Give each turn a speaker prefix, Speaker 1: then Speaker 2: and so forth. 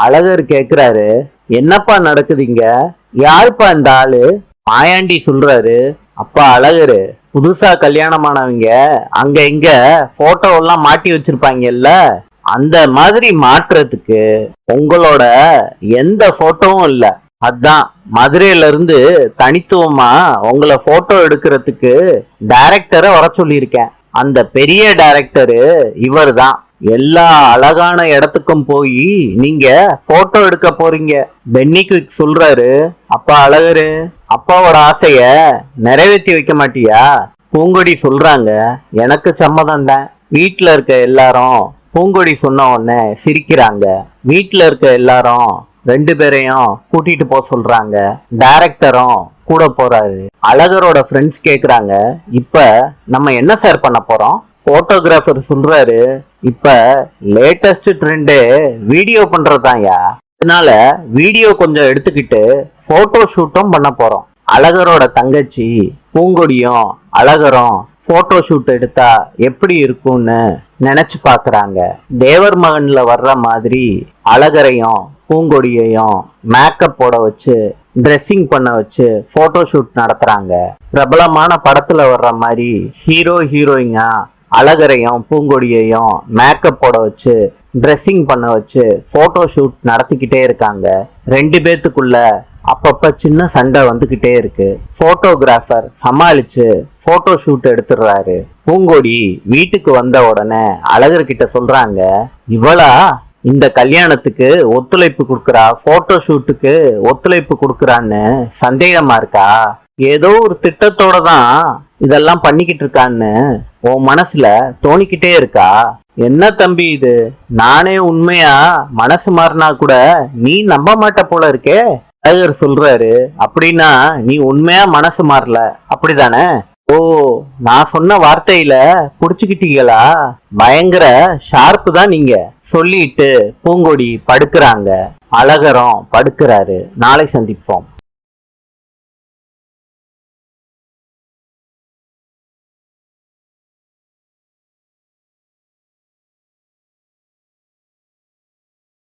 Speaker 1: அழகர் கேக்குறாரு, என்னப்பா நடக்குதுங்க? யாருப்பா இந்த ஆளு? மாயாண்டி சொல்றாரு, அப்பா அழகரு, புதுசா கல்யாணமானவங்க அங்க இங்க போட்டோ எல்லாம் மாட்டி வச்சிருப்பாங்கல்ல, அந்த மாதிரி மாற்றுறதுக்கு உங்களோட எந்த போட்டோவும் இல்ல. அதான் மதுரையில இருந்து தனித்துவமா உங்களை போட்டோ எடுக்கிறதுக்கு டைரக்டரை வர சொல்லியிருக்கேன். அந்த பெரிய டைரக்டரு இவர் தான். எல்லா அழகான இடத்துக்கும் போய் நீங்க போட்டோ எடுக்க போறீங்க. பென்னி குயிக் சொல்றாரு, அப்பா அழகரு, அப்பாவோட ஆசைய நிறைவேற்றி வைக்க மாட்டியா? பூங்கொடி சொல்றாங்க, எனக்கு சம்மதம் தான். வீட்டுல இருக்க எல்லாரும் பூங்கொடி சொன்ன உடனே சிரிக்கிறாங்க. வீட்டுல இருக்க எல்லாரும் ரெண்டு பேரையும் கூட்டிட்டு போக சொல்றாங்க. டைரக்டரும் கூட போறாரு. அழகரோட ஃப்ரெண்ட்ஸ் கேக்குறாங்க, இப்ப நம்ம என்ன சார் பண்ண போறோம்? போட்டோகிராஃபர் சொல்றாரு, இப்ப லேட்டஸ்ட் ட்ரெண்டு வீடியோ பண்றதாயா. அதனால வீடியோ கொஞ்சம் எடுத்துக்கிட்டு போட்டோ ஷூட்டும் பண்ண போறோம். அழகரோட தங்கச்சி பூங்கொடியும் அழகரும் போட்டோ ஷூட் எடுத்தா எப்படி இருக்கும்னு நினைச்சு பாக்குறாங்க. தேவர் மகன்ல வர்ற மாதிரி அழகரையும் பூங்கொடியையும் மேக்கப் போட வச்சு ட்ரெஸ்ஸிங் பண்ண வச்சு போட்டோ ஷூட் நடத்துறாங்க. பிரபலமான படத்துல வர்ற மாதிரி ஹீரோ ஹீரோயினா அழகரையும் பூங்கொடியையும் மேக்கப் போட வச்சு ட்ரெஸ்ஸிங் பண்ண வச்சு போட்டோ ஷூட் நடத்திக்கிட்டே இருக்காங்க. ரெண்டு பேத்துக்குள்ள அப்பப்ப சின்ன சண்டை வந்துகிட்டே இருக்கு. போட்டோகிராஃபர் சமாளிச்சு போட்டோ ஷூட் எடுத்துடுறாரு. பூங்கொடி வீட்டுக்கு வந்த உடனே அழகர்கிட்ட சொல்றாங்க, இவளா இந்த கல்யாணத்துக்கு ஒத்துழைப்பு கொடுக்கறா, போட்டோ ஷூட்டுக்கு ஒத்துழைப்பு கொடுக்கறான்னு சந்தேகமா இருக்கா? ஏதோ ஒரு திட்டத்தோட தான் இதெல்லாம் பண்ணிக்கிட்டு இருக்கான்னு உன் மனசுல தோணிக்கிட்டே இருக்கா? என்ன தம்பி இது, நானே உண்மையா மனசு மாறினா கூட நீ நம்ப மாட்ட போல இருக்கே. அழகர் சொல்றாரு, அப்படின்னா நீ உண்மையா மனசு மாறல அப்படிதானே? ஓ, நான் சொன்ன வார்த்தையில புடிச்சுக்கிட்டீங்களா? பயங்கர ஷார்ப்பு தான் நீங்க. சொல்லிட்டு பூங்கொடி படுக்கிறாங்க. அழகரும் படுக்கிறாரு. நாளை சந்திப்போம்.